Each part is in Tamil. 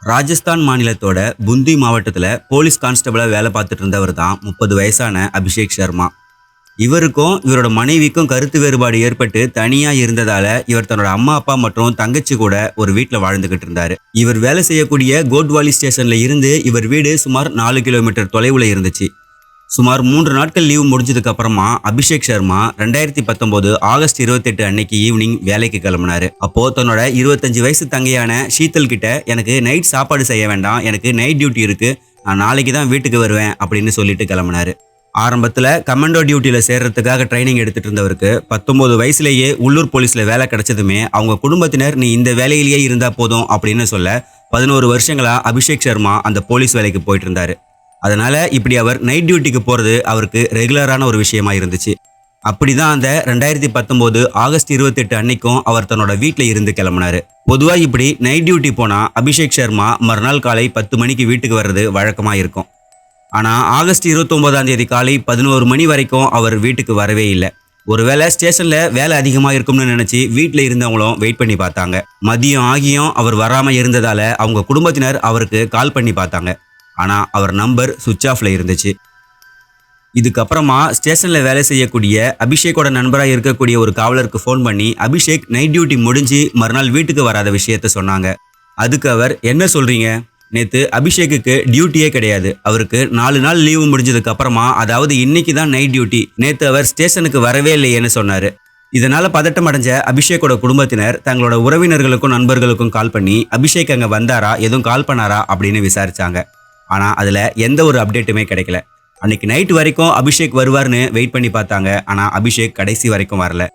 ராஜஸ்தான் மாநிலத்தோட புந்தி மாவட்டத்துல போலீஸ் கான்ஸ்டபிளா வேலை பார்த்துட்டு இருந்தவர் தான் 30 வயசான அபிஷேக் சர்மா. இவருக்கும் இவரோட மனைவிக்கும் கருத்து வேறுபாடு ஏற்பட்டு தனியா இருந்ததால இவர் தன்னோட அம்மா அப்பா மற்றும் தங்கச்சி கூட ஒரு வீட்டுல வாழ்ந்துகிட்டு இருந்தாரு. இவர் வேலை செய்யக்கூடிய கோட்வாலி ஸ்டேஷன்ல இருந்து இவர் வீடு சுமார் 4 கிலோமீட்டர் தொலைவுல இருந்துச்சு. சுமார் 3 நாட்கள் லீவு முடிஞ்சதுக்கு அப்புறமா அபிஷேக் சர்மா 2019 ஆகஸ்ட் 28 அன்னைக்கு ஈவினிங் வேலைக்கு கிளம்பினாரு. அப்போ தன்னோட 25 வயசு தங்கையான ஷீத்தல் கிட்ட எனக்கு நைட் சாப்பாடு செய்ய வேண்டாம், எனக்கு நைட் டியூட்டி இருக்கு, நான் நாளைக்கு தான் வீட்டுக்கு வருவேன் அப்படின்னு சொல்லிட்டு கிளம்பினாரு. ஆரம்பத்துல கமாண்டோ டியூட்டியில சேர்றதுக்காக ட்ரைனிங் எடுத்துட்டு இருந்தவருக்கு 19 வயசுலேயே உள்ளூர் போலீஸ்ல வேலை கிடைச்சதுமே அவங்க குடும்பத்தினர் நீ இந்த வேலையிலேயே இருந்தா போதும் அப்படின்னு சொல்ல 11 வருஷங்களா அபிஷேக் சர்மா அந்த போலீஸ் வேலைக்கு போயிட்டு இருந்தாரு. அதனால இப்படி அவர் நைட் டியூட்டிக்கு போறது அவருக்கு ரெகுலரான ஒரு விஷயமா இருந்துச்சு. அப்படிதான் அந்த 2019 ஆகஸ்ட் 28 அன்னைக்கும் அவர் தன்னோட வீட்டுல இருந்து கிளம்பினாரு. பொதுவா இப்படி நைட் டியூட்டி போனா அபிஷேக் சர்மா மறுநாள் காலை 10 மணிக்கு வீட்டுக்கு வர்றது வழக்கமா இருக்கும். ஆனா ஆகஸ்ட் 29ஆம் தேதி காலை 11 மணி வரைக்கும் அவர் வீட்டுக்கு வரவே இல்லை. ஒருவேளை ஸ்டேஷன்ல வேலை அதிகமா இருக்கும்னு நினைச்சு வீட்டுல இருந்தவங்களும் வெயிட் பண்ணி பார்த்தாங்க. மதியம் ஆகியும் அவர் வராம இருந்ததால அவங்க குடும்பத்தினர் அவருக்கு கால் பண்ணி பார்த்தாங்க. ஆனா அவர் நம்பர் சுவிட்ச் ஆஃப்ல இருந்துச்சு. இதுக்கப்புறமா ஸ்டேஷன்ல வேலை செய்யக்கூடிய அபிஷேக்கோட நண்பராக இருக்கக்கூடிய ஒரு காவலருக்கு ஃபோன் பண்ணி அபிஷேக் நைட் டியூட்டி முடிஞ்சு மறுநாள் வீட்டுக்கு வராத விஷயத்த சொன்னாங்க. அதுக்கு அவர் என்ன சொல்றீங்க, நேத்து அபிஷேக்குக்கு டியூட்டியே கிடையாது, அவருக்கு 4 நாள் லீவு முடிஞ்சதுக்கு அப்புறமா அதாவது இன்னைக்கு தான் நைட் டியூட்டி, நேத்து அவர் ஸ்டேஷனுக்கு வரவே இல்லையேன்னு சொன்னாரு. இதனால பதட்டம் அடைஞ்ச அபிஷேக்கோட குடும்பத்தினர் தங்களோட உறவினர்களுக்கும் நண்பர்களுக்கும் கால் பண்ணி அபிஷேக் அங்க வந்தாரா, எதுவும் கால் பண்ணாரா அப்படின்னு விசாரிச்சாங்க. ஆனா அதுல எந்த ஒரு அப்டேட்டுமே கிடைக்கல. அன்னைக்கு நைட் வரைக்கும் அபிஷேக் வருவார்னு வெயிட் பண்ணி பார்த்தாங்க. ஆனா அபிஷேக் கடைசி வரைக்கும் வரல.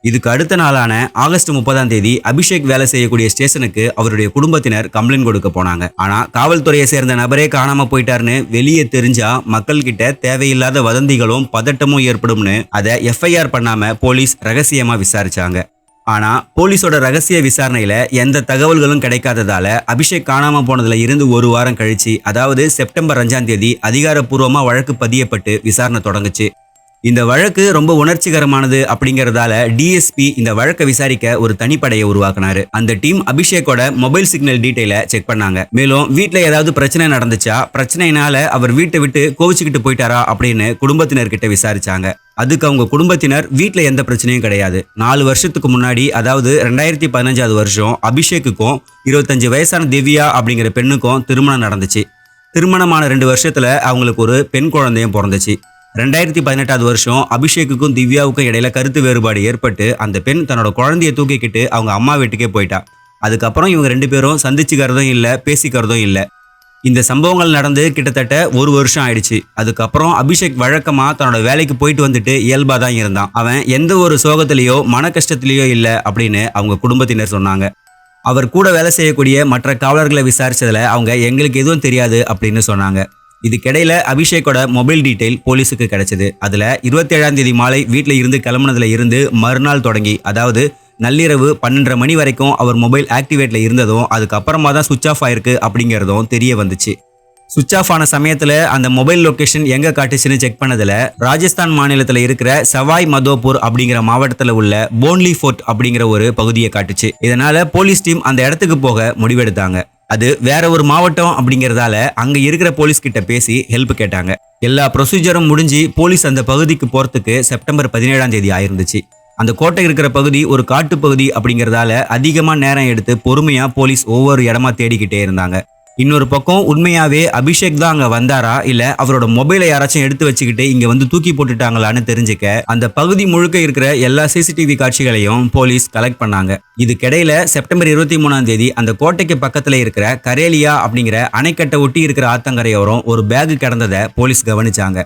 இதுக்கு அடுத்த நாளான ஆகஸ்ட் 30ஆம் தேதி அபிஷேக் வேலை செய்யக்கூடிய ஸ்டேஷனுக்கு அவருடைய குடும்பத்தினர் கம்ப்ளைண்ட் கொடுக்க போனாங்க. ஆனா காவல்துறையை சேர்ந்த நபரே காணாம போயிட்டாருன்னு வெளியே தெரிஞ்சா மக்கள் கிட்ட தேவையில்லாத வதந்திகளும் பதட்டமும் ஏற்படும்னு அதை எஃப்ஐஆர் பண்ணாம போலீஸ் ரகசியமா விசாரிச்சாங்க. ஆனா போலீஸோட ரகசிய விசாரணையில எந்த தகவல்களும் கிடைக்காததால அபிஷேக் காணாம போனதுல இருந்து ஒரு வாரம் கழிச்சு அதாவது செப்டம்பர் 5ஆம் தேதி அதிகாரப்பூர்வமா வழக்கு பதியப்பட்டு விசாரணை தொடங்குச்சு. இந்த வழக்கு ரொம்ப உணர்ச்சிகரமானது அப்படிங்கறதால டிஎஸ்பி இந்த வழக்கை விசாரிக்க ஒரு தனிப்படையை உருவாக்குனாரு. அந்த டீம் அபிஷேக்கோட மொபைல் சிக்னல் டீடைலை செக் பண்ணாங்க. மேலும் வீட்டுல ஏதாவது பிரச்சனை நடந்துச்சா, பிரச்சனையினால அவர் வீட்டை விட்டு கோவிச்சுக்கிட்டு போயிட்டாரா அப்படின்னு குடும்பத்தினர்கிட்ட விசாரிச்சாங்க. அதுக்கு அவங்க குடும்பத்தினர் வீட்டுல எந்த பிரச்சனையும் கிடையாது, 4 வருஷத்துக்கு முன்னாடி அதாவது 2015ஆவது வருஷம் அபிஷேக்குக்கும் 25 வயசான திவ்யா அப்படிங்கிற பெண்ணுக்கும் திருமணம் நடந்துச்சு. திருமணமான 2 வருஷத்துல அவங்களுக்கு ஒரு பெண் குழந்தையும் பிறந்துச்சு. 2018ஆவது வருஷம் அபிஷேக்குக்கும் திவ்யாவுக்கும் இடையில கருத்து வேறுபாடு ஏற்பட்டு அந்த பெண் தன்னோட குழந்தைய தூக்கிக்கிட்டு அவங்க அம்மா வீட்டுக்கே போயிட்டா. அதுக்கப்புறம் இவங்க 2 பேரும் சந்திச்சுக்கிறதும் இல்லை, பேசிக்கிறதும் இல்லை. இந்த சம்பவங்கள் நடந்து கிட்டத்தட்ட 1 வருஷம் ஆயிடுச்சு. அதுக்கப்புறம் அபிஷேக் வழக்கமா தன்னோட வேலைக்கு போயிட்டு வந்துட்டு இயல்பா தான் இருந்தான். அவன் எந்த ஒரு சோகத்திலேயோ மன கஷ்டத்திலேயோ இல்லை அப்படின்னு அவங்க குடும்பத்தினர் சொன்னாங்க. அவர் கூட வேலை செய்யக்கூடிய மற்ற காவலர்களை விசாரிச்சதுல அவங்க எங்களுக்கு எதுவும் தெரியாது அப்படின்னு சொன்னாங்க. இதுக்கிடையில அபிஷேக்கோட மொபைல் டீடைல் போலீஸுக்கு கிடைச்சது. அதுல 27ஆம் தேதி மாலை வீட்டில் இருந்து கிளம்புனதுல இருந்து மறுநாள் தொடங்கி அதாவது நள்ளிரவு 12:30 மணி வரைக்கும் அவர் மொபைல் ஆக்டிவேட்ல இருந்ததும் அதுக்கப்புறமா தான் சுவிட்ச் ஆஃப் ஆயிருக்கு அப்படிங்கிறதும் தெரிய வந்துச்சு. சுவிட்ச் ஆஃப் ஆன சமயத்துல அந்த மொபைல் லொகேஷன் எங்க காட்டுச்சுன்னு செக் பண்ணதுல ராஜஸ்தான் மாநிலத்துல இருக்கிற சவாய் மதோபூர் அப்படிங்கிற மாவட்டத்துல உள்ள போன்லி ஃபோர்ட் அப்படிங்கிற ஒரு பகுதியை காட்டுச்சு. இதனால போலீஸ் டீம் அந்த இடத்துக்கு போக முடிவெடுத்தாங்க. அது வேற ஒரு மாவட்டம் அப்படிங்கறதால அங்க இருக்கிற போலீஸ் கிட்ட பேசி ஹெல்ப் கேட்டாங்க. எல்லா ப்ரொசீஜரும் முடிஞ்சு போலீஸ் அந்த பகுதிக்கு போறதுக்கு செப்டம்பர் 17ஆம் தேதி ஆயிருந்துச்சு. அந்த கோட்டை இருக்கிற பகுதி ஒரு காட்டு பகுதி அப்படிங்கறதால அதிகமா நேரம் எடுத்து பொறுமையா போலீஸ் ஒவ்வொரு இடமா தேடிக்கிட்டே இருந்தாங்க. இன்னொரு பக்கம் உண்மையாவே அபிஷேக் தான் அங்க வந்தாரா இல்ல அவரோட மொபைலை யாராச்சும் எடுத்து வச்சுக்கிட்டு இங்க வந்து தூக்கி போட்டுட்டாங்களான்னு தெரிஞ்சுக்க அந்த பகுதி முழுக்க இருக்கிற எல்லா சிசிடிவி காட்சிகளையும் போலீஸ் கலெக்ட் பண்ணாங்க. இதுக்கிடையில செப்டம்பர் 23ஆம் தேதி அந்த கோட்டைக்கு பக்கத்துல இருக்கிற கரேலியா அப்படிங்கிற அணைக்கட்டை ஒட்டி இருக்கிற ஆத்தங்கரையோரம் ஒரு பேக் கிடந்ததை போலீஸ் கவனிச்சாங்க.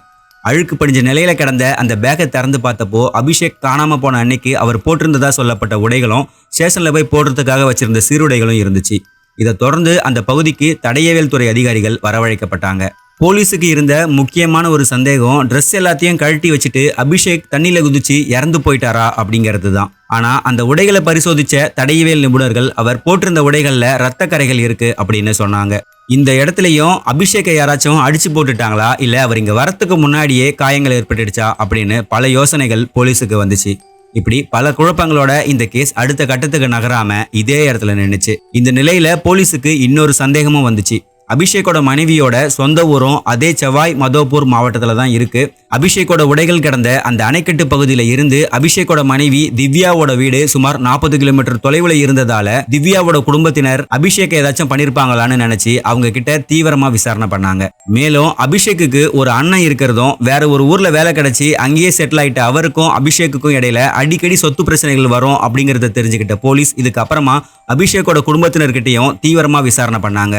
அழுக்கு படிஞ்ச நிலையில கிடந்த அந்த பேக்கை திறந்து பார்த்தப்போ அபிஷேக் காணாம போன அன்னைக்கு அவர் போட்டிருந்ததா சொல்லப்பட்ட உடைகளும் ஸ்டேஷன்ல போய் போடுறதுக்காக வச்சிருந்த சீருடைகளும் இருந்துச்சு. இதை தொடர்ந்து அந்த பகுதிக்கு தடயவியல் துறை அதிகாரிகள் வரவழைக்கப்பட்டாங்க. போலீஸுக்கு இருந்த முக்கியமான ஒரு சந்தேகம் ட்ரெஸ் எல்லாத்தையும் கழட்டி வச்சுட்டு அபிஷேக் தண்ணியில குதிச்சு இறந்து போயிட்டாரா அப்படிங்கிறது தான். ஆனா அந்த உடைகளை பரிசோதிச்ச தடயவியல் நிபுணர்கள் அவர் போட்டிருந்த உடைகள்ல ரத்த கரைகள் இருக்கு அப்படின்னு சொன்னாங்க. இந்த இடத்துலயும் அபிஷேக்கை யாராச்சும் அடிச்சு போட்டுட்டாங்களா இல்ல அவர் இங்க வரத்துக்கு முன்னாடியே காயங்கள் ஏற்பட்டுடுச்சா அப்படின்னு பல யோசனைகள் போலீஸுக்கு வந்துச்சு. இப்படி பல குழப்பங்களோட இந்த கேஸ் அடுத்த கட்டத்துக்கு நகராம இதே இடத்துல நின்னுச்சு. இந்த நிலையில போலீஸுக்கு இன்னொரு சந்தேகமும் வந்துச்சு. அபிஷேக்கோட மனைவியோட சொந்த ஊரும் அதே சவாய் மதோபூர் மாவட்டத்துல தான் இருக்கு. அபிஷேக்கோட உடைகள் கிடந்த அந்த அணைக்கட்டு பகுதியில இருந்து அபிஷேக்கோட மனைவி திவ்யாவோட வீடு சுமார் 40 கிலோமீட்டர் தொலைவுல இருந்ததால திவ்யாவோட குடும்பத்தினர் அபிஷேக் ஏதாச்சும் பண்ணிருப்பாங்களான்னு நினைச்சு அவங்க கிட்ட தீவிரமா விசாரணை பண்ணாங்க. மேலும் அபிஷேக்குக்கு ஒரு அண்ணன் இருக்கிறதும் வேற ஒரு ஊர்ல வேலை கிடைச்சி அங்கேயே செட்டில் ஆயிட்ட அவருக்கும் அபிஷேக்குக்கும் இடையில அடிக்கடி சொத்து பிரச்சனைகள் வரும் அப்படிங்கறத தெரிஞ்சுக்கிட்ட போலீஸ் இதுக்கு அப்புறமா அபிஷேக்கோட குடும்பத்தினர்கிட்டையும் தீவிரமா விசாரணை பண்ணாங்க.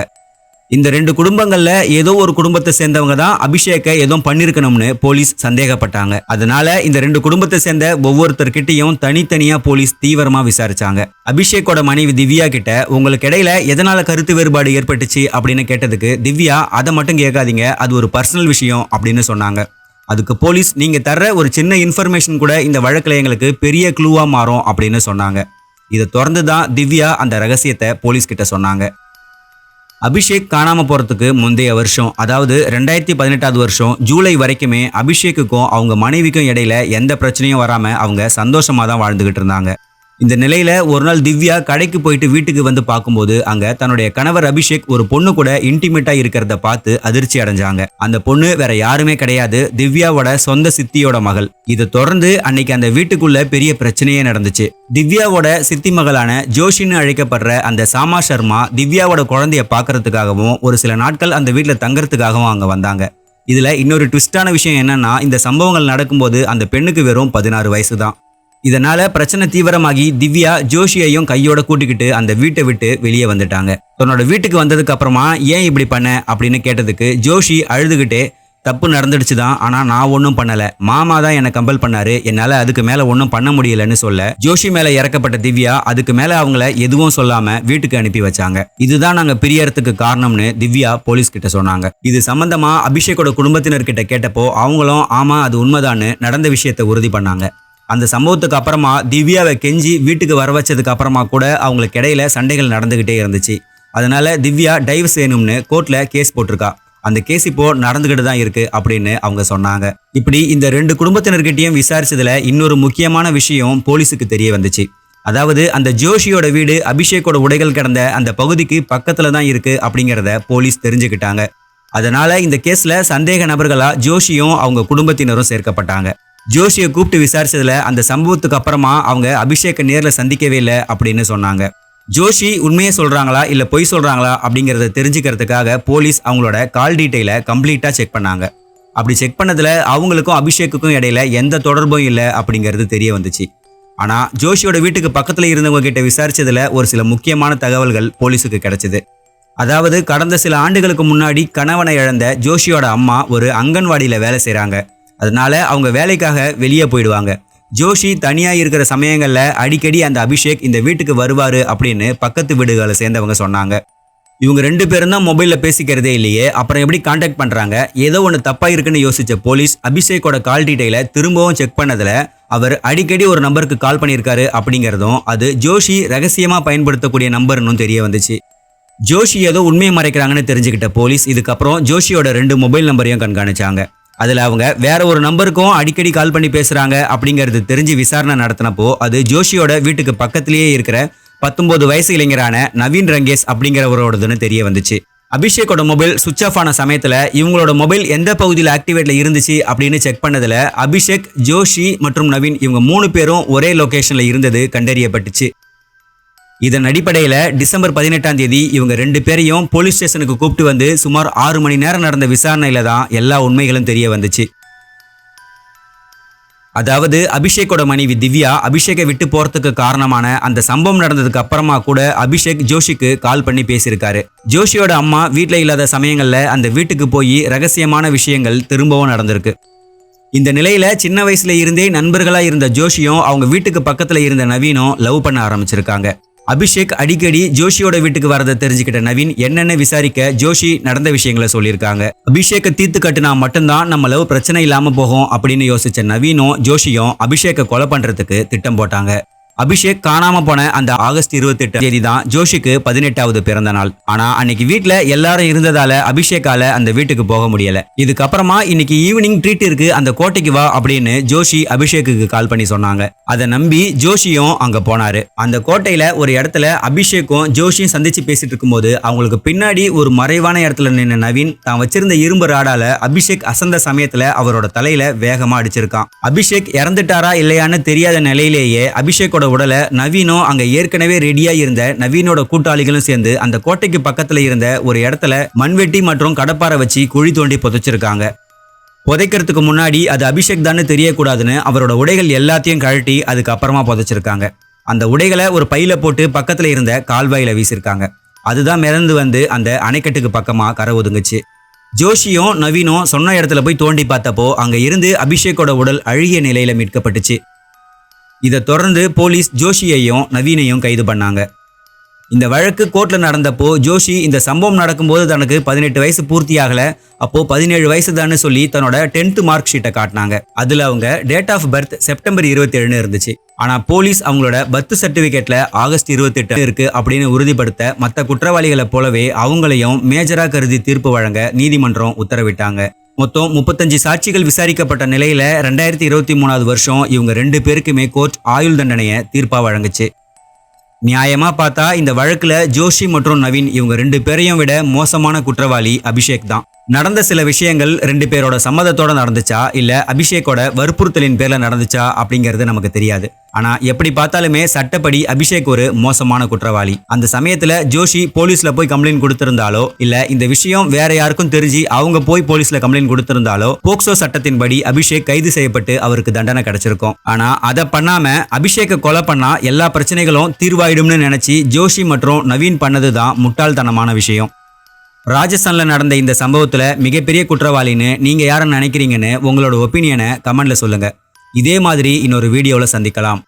இந்த ரெண்டு குடும்பங்கள்ல ஏதோ ஒரு குடும்பத்தை சேர்ந்தவங்க தான் அபிஷேக்கை ஏதோ பண்ணிருக்கணும்னு போலீஸ் சந்தேகப்பட்டாங்க. அதனால இந்த ரெண்டு குடும்பத்தை சேர்ந்த ஒவ்வொருத்தர்கிட்டையும் தனித்தனியா போலீஸ் தீவிரமா விசாரிச்சாங்க. அபிஷேக்கோட மனைவி திவ்யா கிட்ட உங்களுக்கு இடையில எதனால கருத்து வேறுபாடு ஏற்பட்டுச்சு அப்படின்னு கேட்டதுக்கு திவ்யா அதை மட்டும் கேட்காதீங்க, அது ஒரு பர்சனல் விஷயம் அப்படின்னு சொன்னாங்க. அதுக்கு போலீஸ் நீங்க தர்ற ஒரு சின்ன இன்ஃபர்மேஷன் கூட இந்த வழக்குல எங்களுக்கு பெரிய க்ளூவா மாறும் அப்படின்னு சொன்னாங்க. இதை தொடர்ந்து தான் திவ்யா அந்த ரகசியத்தை போலீஸ் கிட்ட சொன்னாங்க. அபிஷேக் காணாம போறதுக்கு முந்தைய வருஷம், அதாவது 2018 வருஷம் ஜூலை வரைக்குமே அபிஷேக்குக்கும் அவங்க மனைவிக்கும் இடையில எந்த பிரச்சனையும் வராம அவங்க சந்தோஷமா தான் வாழ்ந்துகிட்டு இருந்தாங்க. இந்த நிலையில ஒரு நாள் திவ்யா கடைக்கு போயிட்டு வீட்டுக்கு வந்து பார்க்கும்போது அங்க தன்னுடைய கணவர் அபிஷேக் ஒரு பொண்ணு கூட இன்டிமேட்டா இருக்கிறத பார்த்து அதிர்ச்சி அடைஞ்சாங்க. அந்த பொண்ணு வேற யாருமே கிடையாது, திவ்யாவோட சொந்த சித்தியோட மகள். இதை தொடர்ந்து அன்னைக்கு அந்த வீட்டுக்குள்ள பெரிய பிரச்சனையே நடந்துச்சு. திவ்யாவோட சித்தி மகளான ஜோஷின்னு அழைக்கப்படுற அந்த சாமா சர்மா திவ்யாவோட குழந்தைய பார்க்கறதுக்காகவும் ஒரு சில நாட்கள் அந்த வீட்டுல தங்கறதுக்காகவும் அங்க வந்தாங்க. இதுல இன்னொரு ட்விஸ்டான விஷயம் என்னன்னா, இந்த சம்பவங்கள் நடக்கும்போது அந்த பெண்ணுக்கு வெறும் 16 வயசு தான். இதனால பிரச்சனை தீவிரமாகி திவ்யா ஜோஷியையும் கையோட கூட்டிக்கிட்டு அந்த வீட்டை விட்டு வெளியே வந்துட்டாங்க. தன்னோட வீட்டுக்கு வந்ததுக்கு அப்புறமா ஏன் இப்படி பண்ண அப்படின்னு கேட்டதுக்கு ஜோஷி அழுதுகிட்டே தப்பு நடந்துடுச்சுதான், ஆனா நான் ஒன்றும் பண்ணல, மாமா தான் என்னை கம்பல் பண்ணாரு, என்னால அதுக்கு மேல ஒன்றும் பண்ண முடியலன்னு சொல்ல ஜோஷி மேல இறக்கப்பட்ட திவ்யா அதுக்கு மேல அவங்கள எதுவும் சொல்லாம வீட்டுக்கு அனுப்பி வச்சாங்க. இதுதான் நாங்க பிரியறதுக்கு காரணம்னு திவ்யா போலீஸ் கிட்ட சொன்னாங்க. இது சம்பந்தமா அபிஷேக்கோட குடும்பத்தினர்கிட்ட கேட்டப்போ அவங்களும் ஆமா அது உண்மைதான்னு நடந்த விஷயத்தை உறுதி பண்ணாங்க. அந்த சம்பவத்துக்கு அப்புறமா திவ்யாவை கெஞ்சி வீட்டுக்கு வர வச்சதுக்கு அப்புறமா கூட அவங்களுக்கு இடையில சண்டைகள் நடந்துகிட்டே இருந்துச்சு. அதனால திவ்யா டைவர்ஸ் வேணும்னு கோர்ட்ல கேஸ் போட்டிருக்கா. அந்த கேஸ் இப்போ நடந்துகிட்டு தான் இருக்கு அப்படின்னு அவங்க சொன்னாங்க. இப்படி இந்த ரெண்டு குடும்பத்தினர்கிட்டையும் விசாரிச்சதுல இன்னொரு முக்கியமான விஷயம் போலீஸுக்கு தெரிய வந்துச்சு. அதாவது அந்த ஜோஷியோட வீடு அபிஷேக்கோட உடைகள் கிடந்த அந்த பகுதிக்கு பக்கத்துல தான் இருக்கு அப்படிங்கிறத போலீஸ் தெரிஞ்சுக்கிட்டாங்க. அதனால இந்த கேஸ்ல சந்தேக நபர்களா ஜோஷியும் அவங்க குடும்பத்தினரும் சேர்க்கப்பட்டாங்க. ஜோஷியை கூப்பிட்டு விசாரிச்சதுல அந்த சம்பவத்துக்கு அப்புறமா அவங்க அபிஷேக்கை நேர்ல சந்திக்கவே இல்லை அப்படின்னு சொன்னாங்க. ஜோஷி உண்மையை சொல்றாங்களா இல்ல பொய் சொல்றாங்களா அப்படிங்கறத தெரிஞ்சுக்கிறதுக்காக போலீஸ் அவங்களோட கால் டீட்டெயிலை கம்ப்ளீட்டா செக் பண்ணாங்க. அப்படி செக் பண்ணதுல அவங்களுக்கும் அபிஷேக்குக்கும் இடையில எந்த தொடர்பும் இல்லை அப்படிங்கிறது தெரிய வந்துச்சு. ஆனா ஜோஷியோட வீட்டுக்கு பக்கத்துல இருந்தவங்க கிட்ட விசாரிச்சதுல ஒரு சில முக்கியமான தகவல்கள் போலீஸுக்கு கிடைச்சது. அதாவது கடந்த சில ஆண்டுகளுக்கு முன்னாடி கணவனை இழந்த ஜோஷியோட அம்மா ஒரு அங்கன்வாடியில வேலை செய்றாங்க. அதனால அவங்க வேலைக்காக வெளியே போயிடுவாங்க. ஜோஷி தனியா இருக்கிற சமயங்கள்ல அடிக்கடி அந்த அபிஷேக் இந்த வீட்டுக்கு வருவாரு அப்படின்னு பக்கத்து வீடுகளை சேர்ந்தவங்க சொன்னாங்க. இவங்க ரெண்டு பேரும் தான் மொபைல்ல பேசிக்கிறதே இல்லையே, அப்புறம் எப்படி கான்டாக்ட் பண்றாங்க? ஏதோ ஒன்று தப்பா இருக்குன்னு யோசிச்ச போலீஸ் அபிஷேக்கோட கால் டீட்டெயிலை திரும்பவும் செக் பண்ணதுல அவர் அடிக்கடி ஒரு நம்பருக்கு கால் பண்ணியிருக்காரு அப்படிங்கிறதும் அது ஜோஷி ரகசியமா பயன்படுத்தக்கூடிய நம்பர்னு தெரிய வந்துச்சு. ஜோஷி ஏதோ உண்மையை மறைக்கிறாங்கன்னு தெரிஞ்சுக்கிட்ட போலீஸ் இதுக்கப்புறம் ஜோஷியோட 2 மொபைல் நம்பரையும் கண்காணிச்சாங்க. அதில் அவங்க வேற ஒரு நம்பருக்கும் அடிக்கடி கால் பண்ணி பேசுறாங்க அப்படிங்கிறது தெரிஞ்சு விசாரணை நடத்தினப்போ அது ஜோஷியோட வீட்டுக்கு பக்கத்திலேயே இருக்கிற 19 வயசு இளைஞரான நவீன் ரங்கேஷ் அப்படிங்கிறவரோடதுன்னு தெரிய வந்துச்சு. அபிஷேக்கோட மொபைல் சுவிட்ச் ஆஃப் ஆன சமயத்தில் இவங்களோட மொபைல் எந்த பகுதியில் ஆக்டிவேட்ல இருந்துச்சு அப்படின்னு செக் பண்ணதுல அபிஷேக், ஜோஷி மற்றும் நவீன் இவங்க 3 பேரும் ஒரே லொகேஷன்ல இருந்தது கண்டறியப்பட்டுச்சு. இதன் அடிப்படையில் டிசம்பர் 18 இவங்க 2 பேரையும் போலீஸ் ஸ்டேஷனுக்கு கூப்பிட்டு வந்து சுமார் 6 மணி நேரம் நடந்த விசாரணையில தான் எல்லா உண்மைகளும் தெரிய வந்துச்சு. அதாவது அபிஷேக்கோட மனைவி திவ்யா அபிஷேக்கை விட்டு போறதுக்கு காரணமான அந்த சம்பவம் நடந்ததுக்கு அப்புறமா கூட அபிஷேக் ஜோஷிக்கு கால் பண்ணி பேசியிருக்காரு. ஜோஷியோட அம்மா வீட்டில் இல்லாத சமயங்கள்ல அந்த வீட்டுக்கு போய் ரகசியமான விஷயங்கள் திரும்பவும் நடந்திருக்கு. இந்த நிலையில சின்ன வயசுல இருந்தே நண்பர்களா இருந்த ஜோஷியும் அவங்க வீட்டுக்கு பக்கத்துல இருந்த நவீனும் லவ் பண்ண ஆரம்பிச்சிருக்காங்க. அபிஷேக் அடிக்கடி ஜோஷியோட வீட்டுக்கு வரதை தெரிஞ்சுக்கிட்ட நவீன் என்னென்ன விசாரிக்க ஜோஷி நடந்த விஷயங்களை சொல்லியிருக்காங்க. அபிஷேக்கை தீர்த்து கட்டுனா மட்டும்தான் நம்ம லவ் பிரச்சனை இல்லாம போகும் அப்படின்னு யோசிச்ச நவீனும் ஜோஷியும் அபிஷேக்கை கொலை பண்றதுக்கு திட்டம் போட்டாங்க. அபிஷேக் காணாம போன அந்த ஆகஸ்ட் 28 தேதி தான் ஜோஷிக்கு 18வது பிறந்த நாள். ஆனா அன்னைக்கு வீட்ல எல்லாரும் இருந்ததால அபிஷேக்கால அந்த வீட்டுக்கு போக முடியல. இதுக்கப்புறமா இன்னைக்கு ஈவினிங் ட்ரீட் இருக்கு, அந்த கோட்டைக்கு வா அப்படின்னு ஜோஷி அபிஷேக்குக்கு கால் பண்ணி சொன்னாங்க. அதை நம்பி ஜோஷியும் அங்க போனாரு. அந்த கோட்டையில ஒரு இடத்துல அபிஷேக்கும் ஜோஷியும் சந்திச்சு பேசிட்டு இருக்கும்போது அவங்களுக்கு பின்னாடி ஒரு மறைவான இடத்துல நின்ன நவீன் தான் வச்சிருந்த இரும்பு ராடால அபிஷேக் அசந்த சமயத்துல அவரோட தலையில வேகமா அடிச்சிருக்கான். அபிஷேக் இறந்துட்டாரா இல்லையான்னு தெரியாத நிலையிலேயே அபிஷேக்கோட உடலை நவீனும் அங்க ஏற்கனவே ரெடியா இருந்த நவீனோட கூட்டாளிகளும் சேர்ந்து அந்த கோட்டைக்கு பக்கத்துல இருந்த ஒரு இடத்துல மண்வெட்டி மற்றும் கடப்பாரை வச்சு குழி தோண்டி புதைச்சிருக்காங்க. புதைக்கிறதுக்கு முன்னாடி அது அபிஷேக் தானே தெரியக்கூடாதுன்னு அவரோட உடைகள் எல்லாத்தையும் கழட்டி அதுக்கு அப்புறமா புதைச்சிருக்காங்க. அந்த உடைகளை ஒரு பையில போட்டு பக்கத்துல இருந்த கால்வாயில வீசிருக்காங்க. அதுதான் மிதந்து வந்து அந்த அணைக்கட்டுக்கு பக்கமா கரை ஒதுங்குச்சு. ஜோஷியும் நவீனும் சொன்ன இடத்துல போய் தோண்டி பார்த்தப்போ அங்க இருந்து அபிஷேக்கோட உடல் அழுகிய நிலையில மீட்கப்பட்டுச்சு. இதை தொடர்ந்து போலீஸ் ஜோஷியையும் நவீனையும் கைது பண்ணாங்க. இந்த வழக்கு கோர்ட்ல நடந்தப்போ ஜோஷி இந்த சம்பவம் நடக்கும்போது தனக்கு 18 வயசு பூர்த்தி ஆகல, அப்போ 17 வயசு தான்னு சொல்லி தன்னோட 10th மார்க் ஷீட்டை காட்டினாங்க. அதுல அவங்க டேட் ஆஃப் பர்த் செப்டம்பர் 27 இருந்துச்சு. ஆனா போலீஸ் அவங்களோட பர்த் சர்டிபிகேட்ல ஆகஸ்ட் 28 இருக்கு அப்படின்னு உறுதிப்படுத்த மற்ற குற்றவாளிகளை போலவே அவங்களையும் மேஜரா கருதி தீர்ப்பு வழங்க நீதிமன்றம் உத்தரவிட்டாங்க. மொத்தம் 35 சாட்சிகள் விசாரிக்கப்பட்ட நிலையில 2023 வருஷம் இவங்க 2 பேருக்குமே கோர்ட் ஆயுள் தண்டனையை தீர்ப்பா வழங்குச்சு. நியாயமா பார்த்தா இந்த வழக்குல ஜோஷி மற்றும் நவீன் இவங்க 2 பேரையும் விட மோசமான குற்றவாளி அபிஷேக் தான். நடந்த சில விஷயங்கள் 2 பேரோட சம்மதத்தோட நடந்துச்சா இல்ல அபிஷேக்கோட வற்புறுத்தலின் பேர்ல நடந்துச்சா அப்படிங்கிறது நமக்கு தெரியாது. ஆனா எப்படி பார்த்தாலுமே சட்டப்படி அபிஷேக் ஒரு மோசமான குற்றவாளி. அந்த சமயத்துல ஜோஷி போலீஸ்ல போய் கம்ப்ளைண்ட் கொடுத்திருந்தாலோ இல்ல இந்த விஷயம் வேற யாருக்கும் தெரிஞ்சு அவங்க போய் போலீஸ்ல கம்ப்ளைண்ட் கொடுத்திருந்தாலோ போக்சோ சட்டத்தின்படி அபிஷேக் கைது செய்யப்பட்டு அவருக்கு தண்டனை கிடைச்சிருக்கும். ஆனா அதை பண்ணாம அபிஷேக்கை கொலை பண்ணா எல்லா பிரச்சனைகளும் தீர்வாயிடும்னு நினைச்சு ஜோஷி மற்றும் நவீன் பண்ணதுதான் முட்டாள்தனமான விஷயம். ராஜஸ்தான்ல நடந்த இந்த சம்பவத்துல மிகப்பெரிய குற்றவாளின்னு நீங்க யாரை நினைக்கிறீங்கன்னு உங்களோட ஒப்பீனியனை கமெண்ட்ல சொல்லுங்க. இதே மாதிரி இன்னொரு வீடியோல சந்திக்கலாம்.